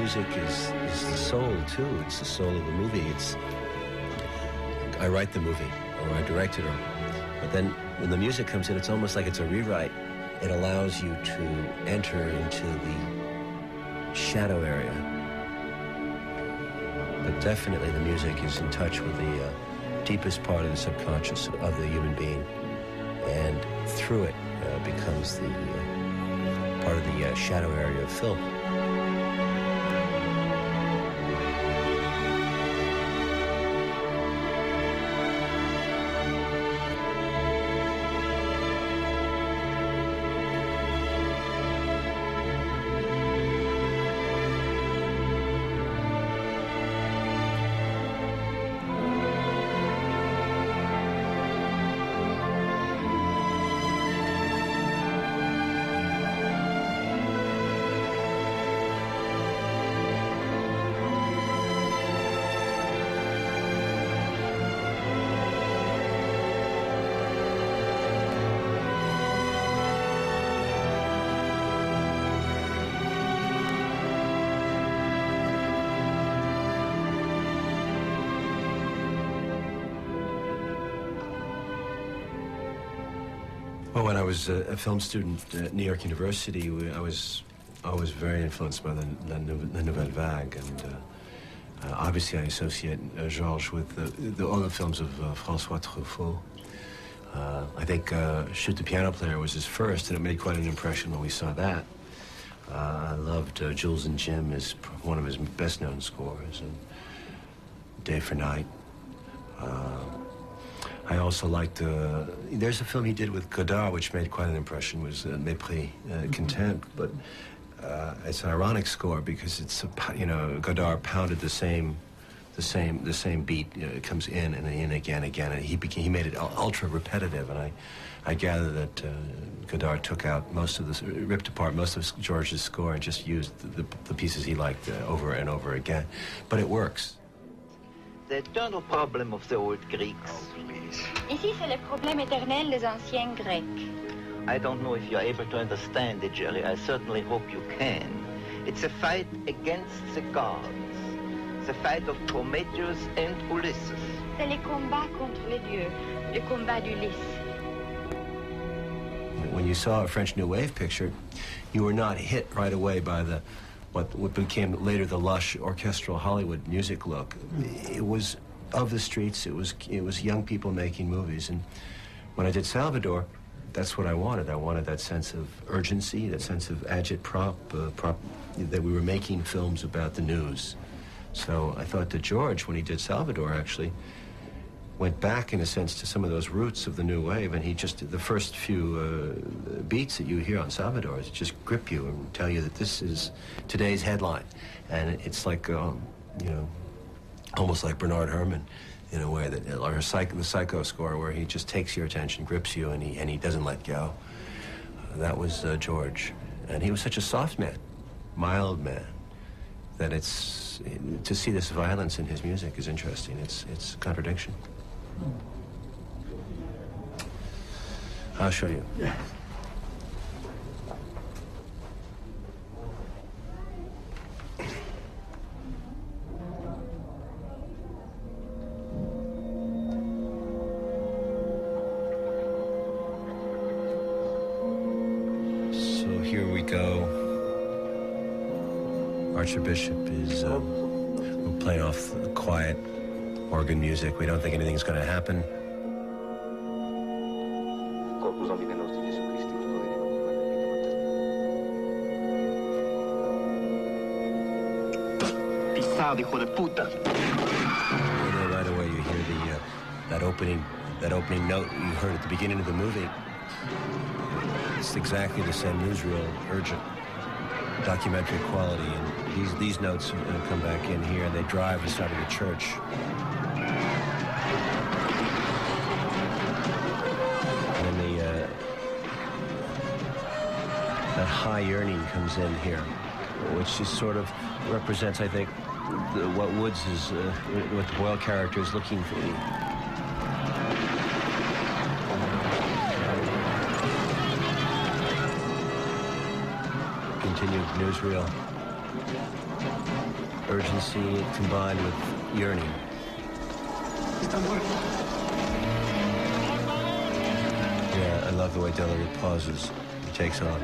music is the soul too. It's the soul of the movie. I write the movie, or I direct it, but then when the music comes in, it's almost like it's a rewrite. It allows you to enter into the shadow area. But definitely the music is in touch with the deepest part of the subconscious of the human being, and through it becomes the part of the shadow area of film. Well, when I was a film student at New York University, I was always very influenced by the Nouvelle Vague, and obviously I associate Georges with all the films of François Truffaut. I think Shoot the Piano Player was his first, and it made quite an impression when we saw that. I loved Jules and Jim as one of his best-known scores, and Day for Night. I also liked, there's a film he did with Godard which made quite an impression, was Mépris, Contempt, but it's an ironic score because it's, Godard pounded the same beat, it comes in and in again, and he made it ultra repetitive, and I gather that Godard ripped apart most of Georges' score and just used the pieces he liked over and over again, but it works. The eternal problem of the old Greeks. Oh, please. Ici, c'est le problème éternel des anciens Grecs. I don't know if you're able to understand it, Jerry. I certainly hope you can. It's a fight against the gods. The fight of Prometheus and Ulysses. C'est les combats contre les dieux. Le combat d'Ulysse. When you saw a French New Wave picture, you were not hit right away by what became later the lush orchestral Hollywood music look. It was of the streets. It was young people making movies. And when I did Salvador, that's what I wanted. I wanted that sense of urgency, that sense of agit-prop, that we were making films about the news. So I thought that George, when he did Salvador, actually went back, in a sense, to some of those roots of the new wave, and he just, the first few beats that you hear on Salvador just grip you and tell you that this is today's headline. And it's like, almost like Bernard Herrmann, in a way, that, or the Psycho score, where he just takes your attention, grips you, and he doesn't let go. That was George. And he was such a soft man, mild man, that to see this violence in his music is interesting. It's a contradiction. I'll show you. Yeah. So here we go. Archbishop is we're playing off quiet organ music. We don't think anything's going to happen. Hijo de puta. Right away you hear that opening note you heard at the beginning of the movie. It's exactly the same newsreel, urgent, documentary quality, and these notes come back in here, and they drive us out of the church. And then that high yearning comes in here, which just sort of represents, I think, what Woods is, what the Boyle character is looking for. Continued newsreel. urgency combined with yearning. Yeah, I love the way Delarue pauses. He takes on.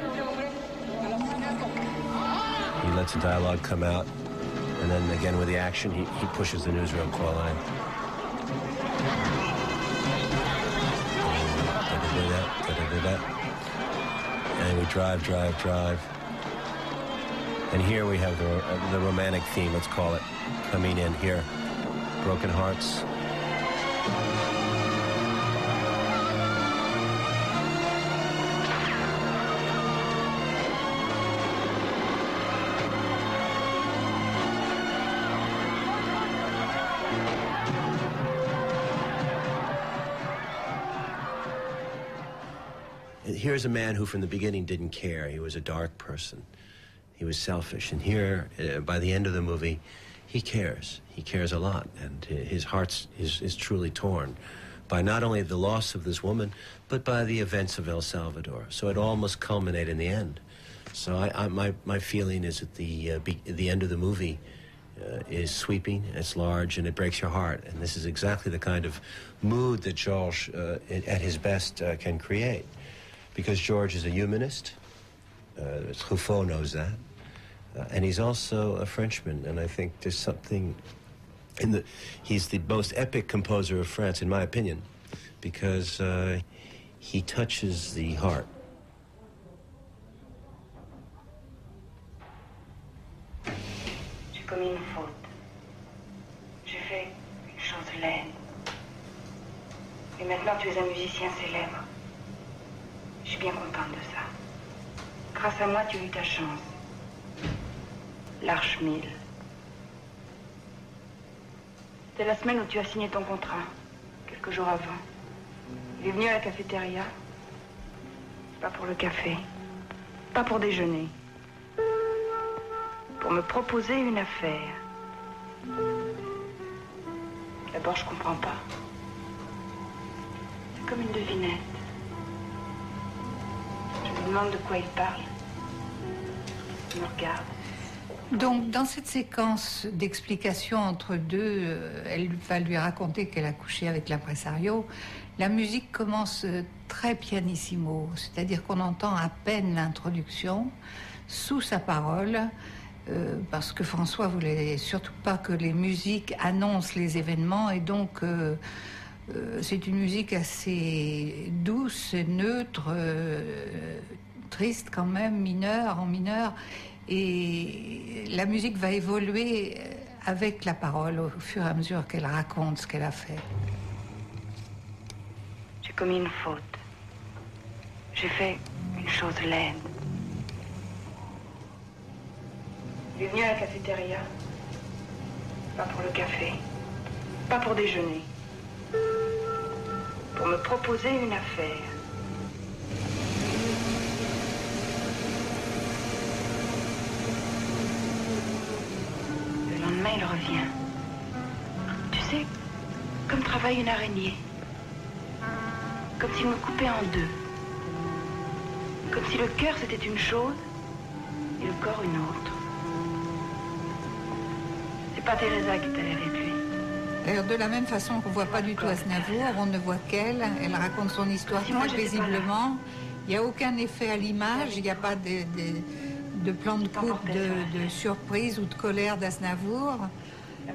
He lets the dialogue come out, and then again with the action, he pushes the newsreel call line. And we drive. And here we have the romantic theme, let's call it, coming in here. Broken Hearts. Here's a man who from the beginning didn't care. He was a dark person. He was selfish. And here, by the end of the movie, he cares. He cares a lot. And his heart is truly torn by not only the loss of this woman, but by the events of El Salvador. So it all must culminate in the end. So my feeling is that the end of the movie is sweeping, it's large, and it breaks your heart. And this is exactly the kind of mood that Georges, at his best, can create. Because George is a humanist. Truffaut knows that. And he's also a Frenchman. And I think there's something he's the most epic composer of France, in my opinion, because he touches the heart. J'ai commis une faute. J'ai fait une chose laide. Et maintenant tu es un musicien célèbre. Je suis bien contente de ça. Grâce à moi, tu as eu ta chance. L'Arche 1000. C'était la semaine où tu as signé ton contrat, quelques jours avant. Il est venu à la cafétéria. Pas pour le café, pas pour déjeuner. Pour me proposer une affaire. D'abord, je comprends pas. C'est comme une devinette. Je me demande de quoi il parle. Il me regarde. Donc, dans cette séquence d'explication entre deux, elle va lui raconter qu'elle a couché avec l'impresario. La musique commence très pianissimo, c'est-à-dire qu'on entend à peine l'introduction sous sa parole, parce que François voulait surtout pas que les musiques annoncent les événements, et donc c'est une musique assez douce, neutre, triste quand même, en mineur. Et la musique va évoluer avec la parole au fur et à mesure qu'elle raconte ce qu'elle a fait. J'ai commis une faute. J'ai fait une chose laide. Il est venu à la cafétéria. Pas pour le café. Pas pour déjeuner. Pour me proposer une affaire. Le lendemain, il revient. Tu sais, comme travaille une araignée. Comme s'il me coupait en deux. Comme si le cœur c'était une chose et le corps une autre. C'est pas Teresa qui est allée avec lui. D'ailleurs, de la même façon qu'on ne voit pas du tout Aznavour, on ne voit qu'elle. Elle raconte son histoire très paisiblement. Il n'y a aucun effet à l'image, il n'y a pas de plan de coupe, de surprise ou de colère d'Aznavour.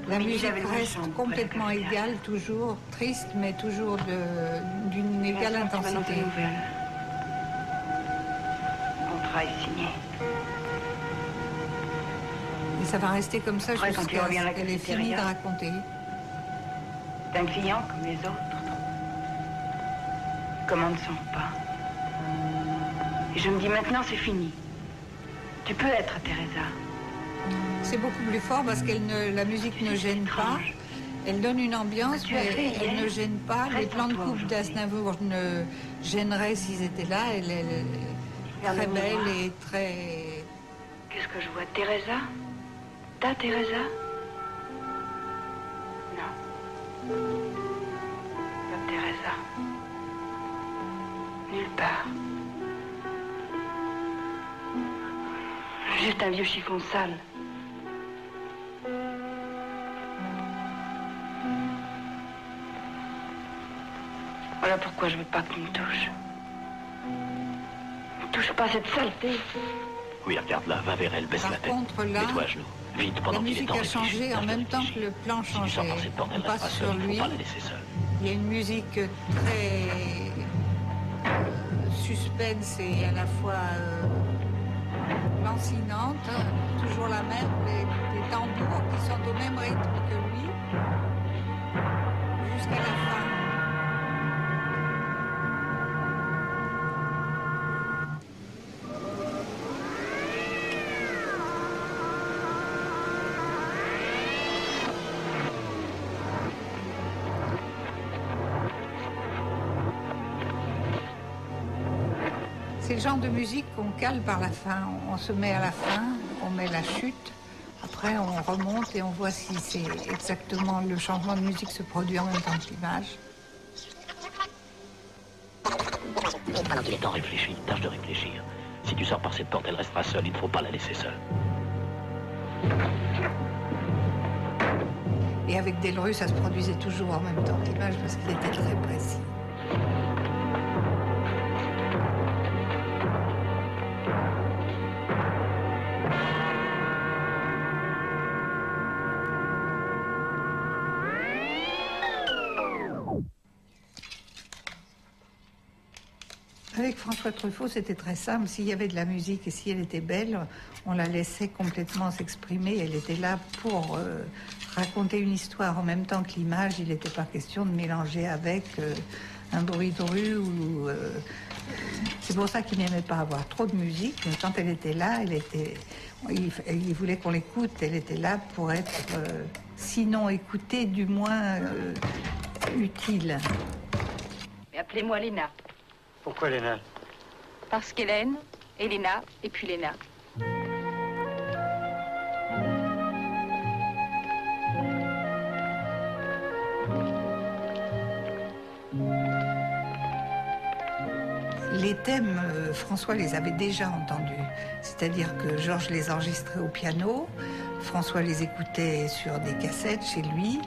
La musique reste complètement égale, toujours triste, mais toujours d'une égale intensité. Le contrat est signé. Et ça va rester comme ça jusqu'à ce qu'elle ait fini de raconter. C'est un client comme les autres. Les commandes ne sont pas. Et je me dis maintenant c'est fini. Tu peux être Teresa. C'est beaucoup plus fort parce que la musique ne gêne pas. Elle donne une ambiance, mais elle ne gêne pas. Les plans de coupe d'Aznavour ne gêneraient s'ils étaient là. Elle est très belle et très... Qu'est-ce que je vois? Teresa? Ta Teresa? Non. Pas Teresa. Nulle part. Juste un vieux chiffon sale. Voilà pourquoi je veux pas qu'on me touche. Ne touche pas cette saleté. Oui, regarde-la, va vers elle, baisse Par la tête. contre, là, Mets-toi à genoux. Vite, La pendant qu'il est musique temps, a réfléchis. changé en même temps que le plan Si tu sors changeait. par cette porte, On elle passe restera sur seule, il lui. faut pas la laisser seule. Il y a une musique très suspense et à la fois lancinante, toujours la même, les tambours qui sont au même rythme que lui, jusqu'à la fin. C'est le genre de musique qu'on cale par la fin. On se met à la fin, on met la chute, après on remonte et on voit si c'est exactement le changement de musique se produit en même temps que l'image. Pendant qu'il est temps, réfléchis. Tâche de réfléchir. Si tu sors par cette porte, elle restera seule. Il ne faut pas la laisser seule. Et avec Delru, ça se produisait toujours en même temps que l'image parce qu'il était très précis. Avec François Truffaut, c'était très simple. S'il y avait de la musique et si elle était belle, on la laissait complètement s'exprimer. Elle était là pour raconter une histoire en même temps que l'image. Il n'était pas question de mélanger avec un bruit de rue. C'est pour ça qu'il n'aimait pas avoir trop de musique. Mais quand elle était là, il voulait qu'on l'écoute. Elle était là pour être, sinon écoutée, du moins utile. Mais appelez-moi Léna. Pourquoi, Léna? Parce qu'Hélène, Elena, et puis Léna. Les thèmes, François les avait déjà entendus. C'est-à-dire que Georges les enregistrait au piano, François les écoutait sur des cassettes chez lui,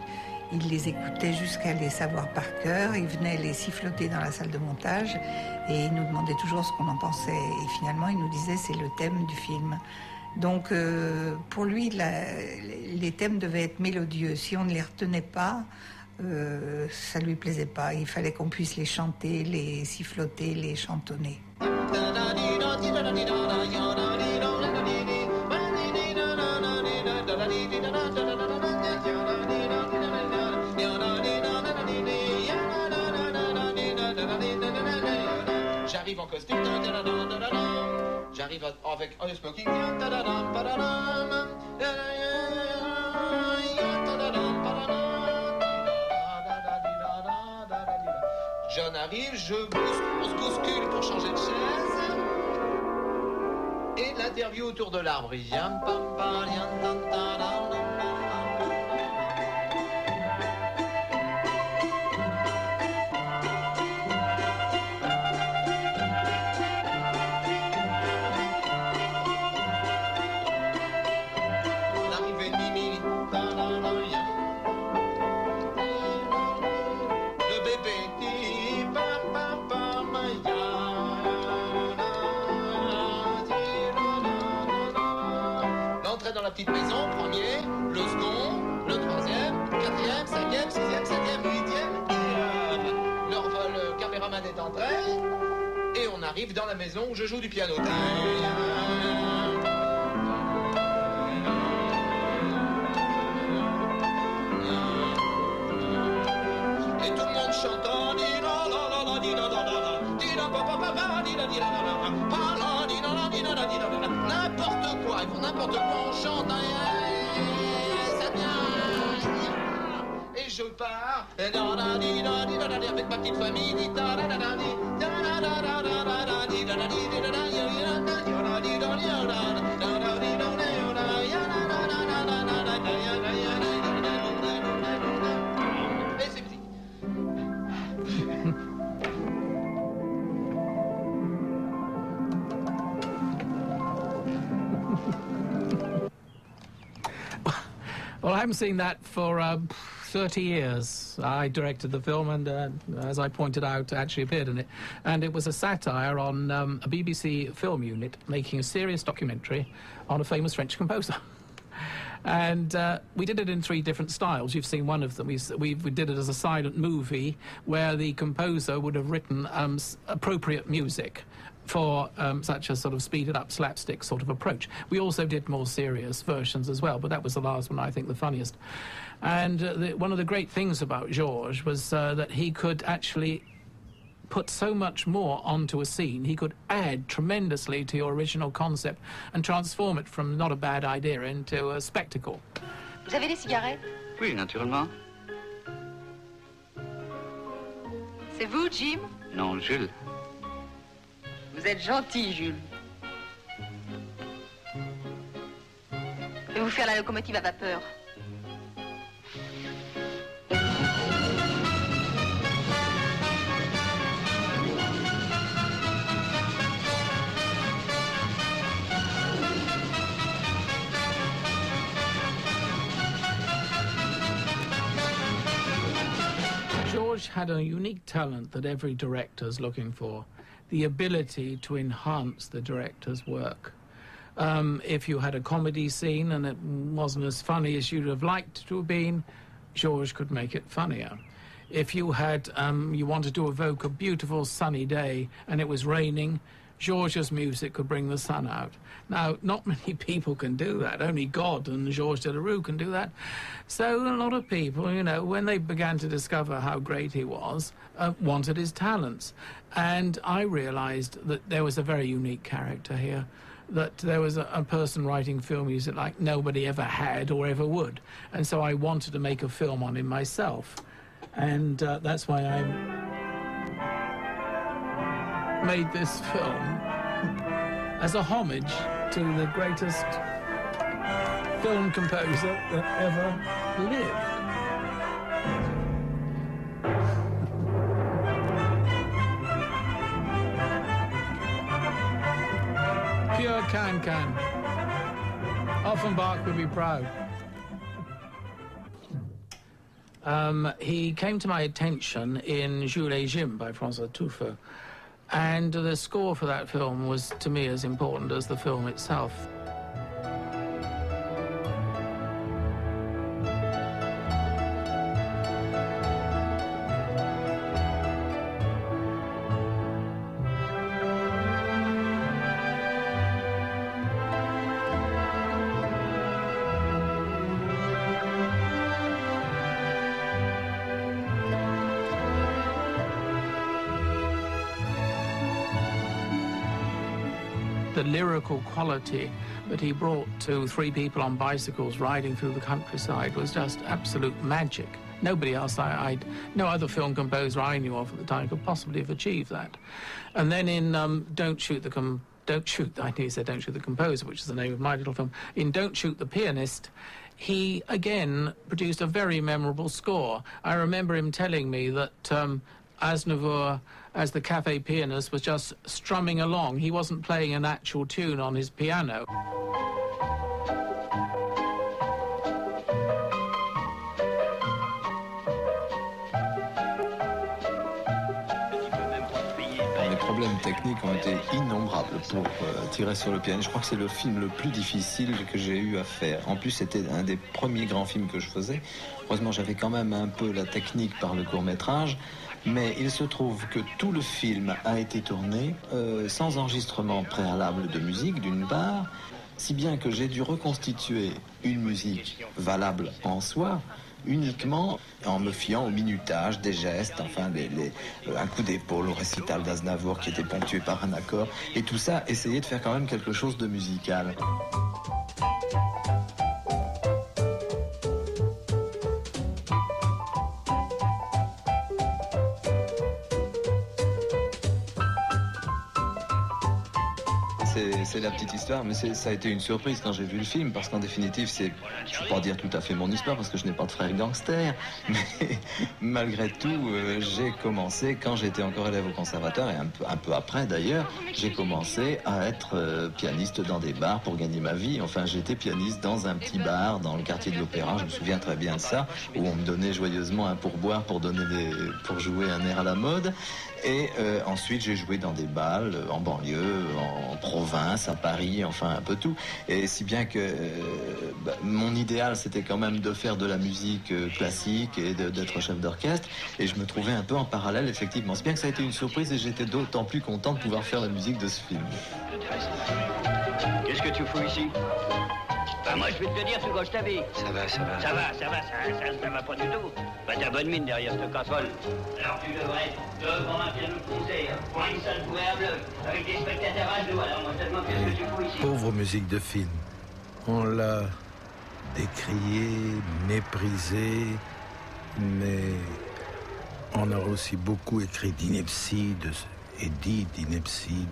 il les écoutait jusqu'à les savoir par cœur, il venait les siffloter dans la salle de montage et il nous demandait toujours ce qu'on en pensait. Et finalement, il nous disait c'est le thème du film. Donc pour lui, les thèmes devaient être mélodieux. Si on ne les retenait pas, ça lui plaisait pas. Il fallait qu'on puisse les chanter, les siffloter, les chantonner. J'arrive en costume, j'arrive avec un smoking, John arrive, on se bouscule pour changer de chaise. Et l'interview autour de l'arbre. L'arrivée de Mimi. Le bébé dit l'entrée dans la petite maison, premier, le second, le troisième, quatrième, cinquième, sixième, septième, huitième. Le caméraman est entré et on arrive dans la maison où je joue du piano. Et tout le monde chante n'importe quoi, ils font n'importe quoi, on chante ça vient. Et je pars avec ma petite famille. Et c'est petit. Well, haven't seen that for 30 years. I directed the film and, as I pointed out, actually appeared in it. And it was a satire on a BBC film unit making a serious documentary on a famous French composer. And we did it in 3 different styles. You've seen one of them. We did it as a silent movie where the composer would have written appropriate music for such a sort of speeded up slapstick sort of approach. We also did more serious versions as well, but that was the last one, I think, the funniest. And one of the great things about Georges was that he could actually put so much more onto a scene. He could add tremendously to your original concept and transform it from not a bad idea into a spectacle. Vous avez des cigarettes? Oui, naturellement. C'est vous, Jim? Non, Jules. Vous êtes gentil, Jules. Je vais vous faire la locomotive à vapeur. Georges had a unique talent that every director's looking for, the ability to enhance the director's work. If you had a comedy scene and it wasn't as funny as you'd have liked to have been, Georges could make it funnier. If you had, you wanted to evoke a beautiful sunny day and it was raining, Georges' music could bring the sun out. Now, not many people can do that. Only God and Georges Delerue can do that. So a lot of people, you know, when they began to discover how great he was, wanted his talents. And I realized that there was a very unique character here, that there was a person writing film music like nobody ever had or ever would. And so I wanted to make a film on him myself. And that's why I made this film as a homage to the greatest film composer that ever lived. Pure can-can. Offenbach would be proud. He came to my attention in Jules et Jim by François Truffaut. And the score for that film was, to me, as important as the film itself. The lyrical quality that he brought to 3 people on bicycles riding through the countryside was just absolute magic. Nobody else, no other film composer I knew of at the time could possibly have achieved that. And then in Don't Shoot the Composer, which is the name of my little film, in Don't Shoot the Pianist, he again produced a very memorable score. I remember him telling me that Aznavour, as the cafe pianist, was just strumming along. He wasn't playing an actual tune on his piano. Les problèmes techniques ont été innombrables pour tirer sur le piano. Je crois que c'est le film le plus difficile que j'ai eu à faire. En plus, c'était un des premiers grands films que je faisais. Heureusement, j'avais quand même un peu la technique par le court-métrage. Mais il se trouve que tout le film a été tourné sans enregistrement préalable de musique, d'une part, si bien que j'ai dû reconstituer une musique valable en soi, uniquement en me fiant au minutage des gestes, enfin un coup d'épaule au récital d'Aznavour qui était ponctué par un accord, et tout ça, essayer de faire quand même quelque chose de musical. c'est la petite histoire, mais ça a été une surprise quand j'ai vu le film, parce qu'en définitive, je ne vais pas dire tout à fait mon histoire, parce que je n'ai pas de frère gangster, mais malgré tout, j'ai commencé, quand j'étais encore élève au conservatoire, et un peu après d'ailleurs, j'ai commencé à être pianiste dans des bars pour gagner ma vie. Enfin, j'étais pianiste dans un petit bar, dans le quartier de l'Opéra, je me souviens très bien de ça, où on me donnait joyeusement un pourboire pour jouer un air à la mode. Et ensuite, j'ai joué dans des bals en banlieue, en province, à Paris, enfin un peu tout. Et si bien que mon idéal, c'était quand même de faire de la musique classique et d'être chef d'orchestre. Et je me trouvais un peu en parallèle, effectivement. C'est bien que ça a été une surprise et j'étais d'autant plus content de pouvoir faire la musique de ce film. Qu'est-ce que tu fous ici? Bah moi je vais te dire ce que je t'avais. Ça va. Ça va pas du tout. Bah t'as bonne mine derrière cette casserole. Alors tu devrais devant un piano de concert, pour une salle couverte bleu, avec des spectateurs à dos. Alors moi je te demande qu'est-ce que tu fous ici? Pauvre musique de film. On l'a décriée, méprisée, mais on a aussi beaucoup écrit d'ineptie et dit d'ineptie,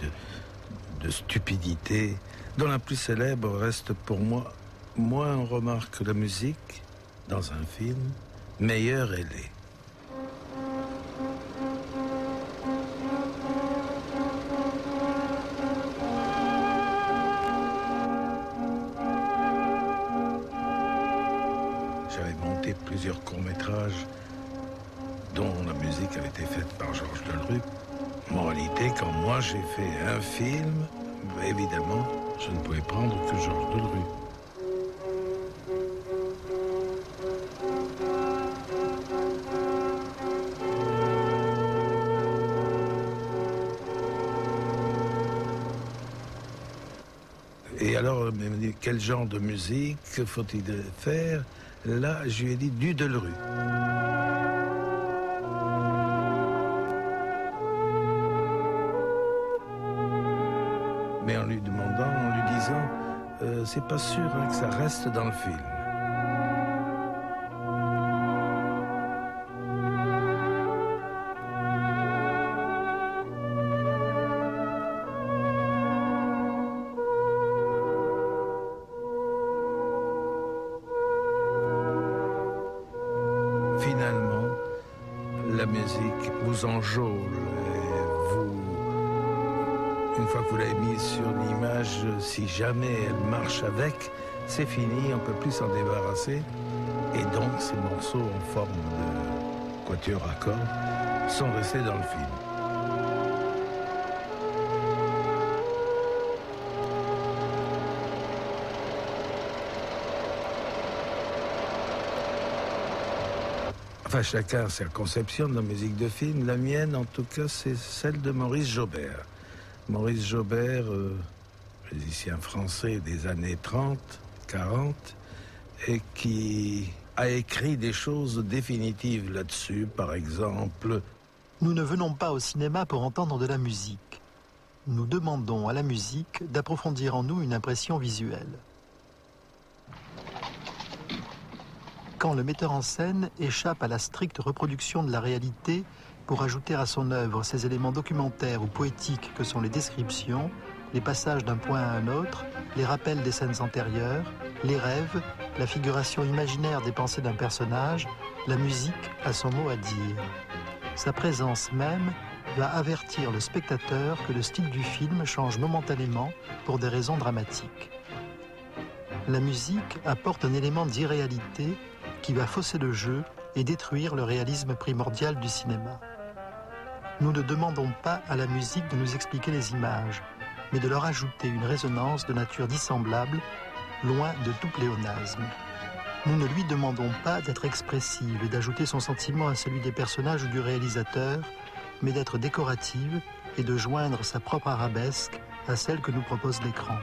de stupidité, dont la plus célèbre reste pour moi, moins on remarque la musique dans un film, meilleure elle est. J'avais monté plusieurs courts-métrages dont la musique avait été faite par Georges Delruc. Moralité, quand moi j'ai fait un film, évidemment, je ne pouvais prendre que Georges Delruc. Et alors, il m'a dit, quel genre de musique faut-il faire? Là, je lui ai dit du Delruc. Mais en lui disant, c'est pas sûr que ça reste dans le film. Finalement, la musique vous enjôle. Une fois que vous l'avez mise sur l'image, si jamais elle marche avec, c'est fini, on ne peut plus s'en débarrasser. Et donc, ces morceaux en forme de quatuor à cordes sont restés dans le film. Enfin, chacun a sa conception de la musique de film. La mienne, en tout cas, c'est celle de Maurice Jaubert. Maurice Jaubert, musicien français des années 30, 40, et qui a écrit des choses définitives là-dessus, par exemple. Nous ne venons pas au cinéma pour entendre de la musique. Nous demandons à la musique d'approfondir en nous une impression visuelle. Quand le metteur en scène échappe à la stricte reproduction de la réalité pour ajouter à son œuvre ces éléments documentaires ou poétiques que sont les descriptions, les passages d'un point à un autre, les rappels des scènes antérieures, les rêves, la figuration imaginaire des pensées d'un personnage, la musique a son mot à dire. Sa présence même va avertir le spectateur que le style du film change momentanément pour des raisons dramatiques. La musique apporte un élément d'irréalité qui va fausser le jeu et détruire le réalisme primordial du cinéma. Nous ne demandons pas à la musique de nous expliquer les images, mais de leur ajouter une résonance de nature dissemblable, loin de tout pléonasme. Nous ne lui demandons pas d'être expressive et d'ajouter son sentiment à celui des personnages ou du réalisateur, mais d'être décorative et de joindre sa propre arabesque à celle que nous propose l'écran.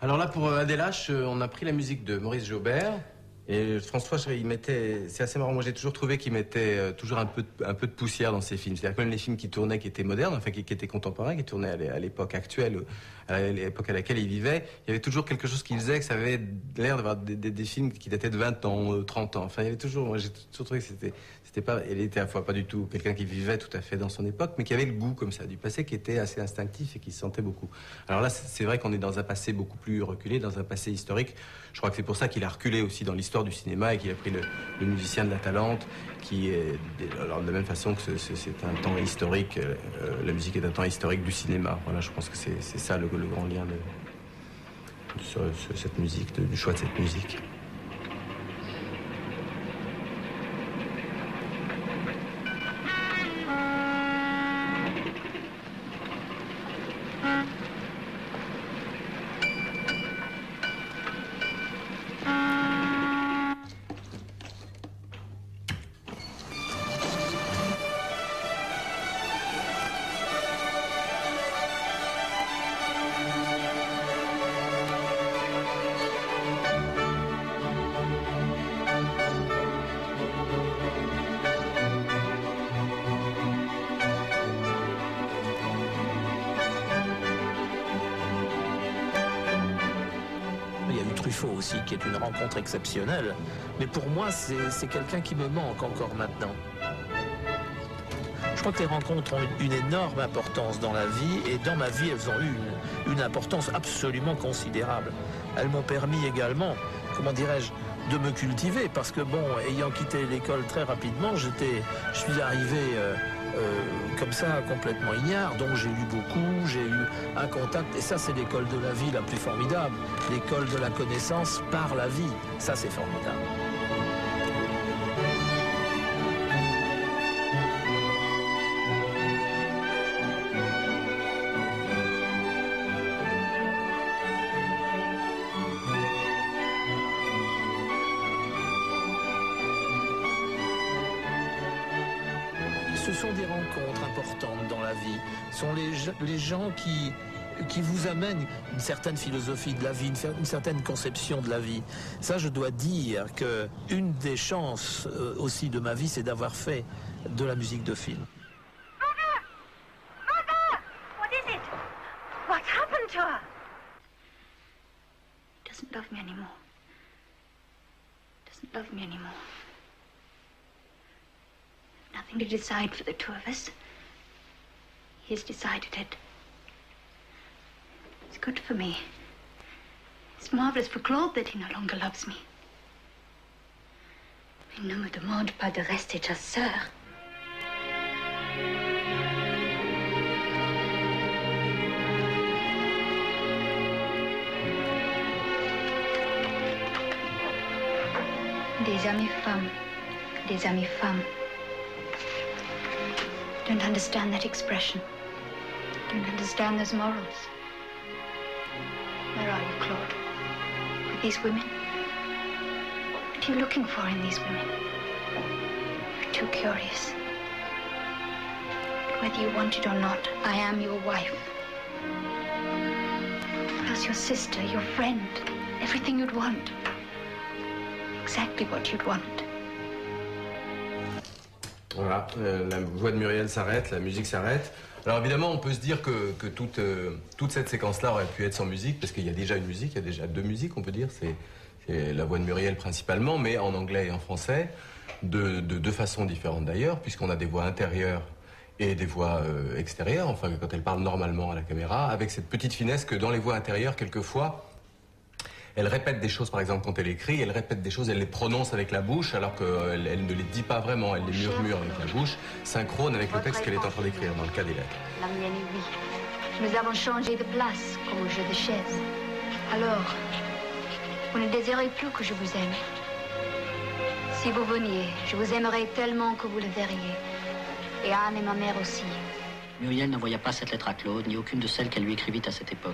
Alors là, pour Adélache, on a pris la musique de Maurice Jaubert. Et François, il mettait, c'est assez marrant, moi j'ai toujours trouvé qu'il mettait toujours un peu de poussière dans ses films. C'est-à-dire que même les films qui tournaient, qui étaient modernes, enfin qui étaient contemporains, qui tournaient à l'époque actuelle, à l'époque à laquelle il vivait, il y avait toujours quelque chose qui faisait que ça avait l'air d'avoir des films qui dataient de 20 ans, 30 ans. Enfin, il y avait toujours, moi j'ai toujours trouvé que c'était pas, il était à la fois pas du tout quelqu'un qui vivait tout à fait dans son époque, mais qui avait le goût comme ça du passé, qui était assez instinctif et qui se sentait beaucoup. Alors là, c'est vrai qu'on est dans un passé beaucoup plus reculé, dans un passé historique. Je crois que c'est pour ça qu'il a reculé aussi dans l'histoire du cinéma et qu'il a pris le musicien de la Talente, qui est, alors de la même façon que c'est un temps historique, la musique est un temps historique du cinéma. Voilà, je pense que c'est ça le grand lien sur cette musique, du choix de cette musique. Aussi, qui est une rencontre exceptionnelle, mais pour moi c'est quelqu'un qui me manque encore maintenant. Je crois que les rencontres ont une énorme importance dans la vie, et dans ma vie elles ont eu une importance absolument considérable. Elles m'ont permis également, comment dirais-je, de me cultiver, parce que bon, ayant quitté l'école très rapidement, je suis arrivé comme ça, complètement ignare, donc j'ai lu beaucoup, j'ai eu un contact, et ça c'est l'école de la vie la plus formidable, l'école de la connaissance par la vie, ça c'est formidable. Ce sont des rencontres importantes dans la vie. Ce sont les gens qui vous amènent une certaine philosophie de la vie, une certaine conception de la vie. Ça, je dois dire que une des chances aussi de ma vie, c'est d'avoir fait de la musique de film. Mother! Mother! What is it? What's happened to her? He doesn't love me anymore. Doesn't love me anymore. Nothing to decide for the two of us. He's decided it. It's good for me. It's marvelous for Claude that he no longer loves me. Il ne me demande pas de rester ta sœur. Des amis femmes. Des amis femmes. Don't understand that expression. Don't understand those morals. Where are you, Claude? With these women? What are you looking for in these women? You're too curious. But whether you want it or not, I am your wife. Plus your sister, your friend, everything you'd want. Exactly what you'd want. Voilà, la voix de Muriel s'arrête, la musique s'arrête. Alors évidemment, on peut se dire que toute cette séquence-là aurait pu être sans musique, parce qu'il y a déjà une musique, il y a déjà deux musiques, on peut dire. C'est la voix de Muriel principalement, mais en anglais et en français, de deux façons différentes d'ailleurs, puisqu'on a des voix intérieures et des voix extérieures, enfin quand elle parle normalement à la caméra, avec cette petite finesse que dans les voix intérieures, quelquefois, elle répète des choses, par exemple, quand elle écrit, elle répète des choses, elle les prononce avec la bouche, alors qu'elle ne les dit pas vraiment, elle les murmure avec la bouche, synchrone avec le texte qu'elle est en train d'écrire, dans le cas des lettres. La mienne est oui. Nous avons changé de place, comme au jeu de chaises. Alors, vous ne désirez plus que je vous aime. Si vous veniez, je vous aimerais tellement que vous le verriez. Et Anne et ma mère aussi. Muriel n'envoya pas cette lettre à Claude, ni aucune de celles qu'elle lui écrivit à cette époque.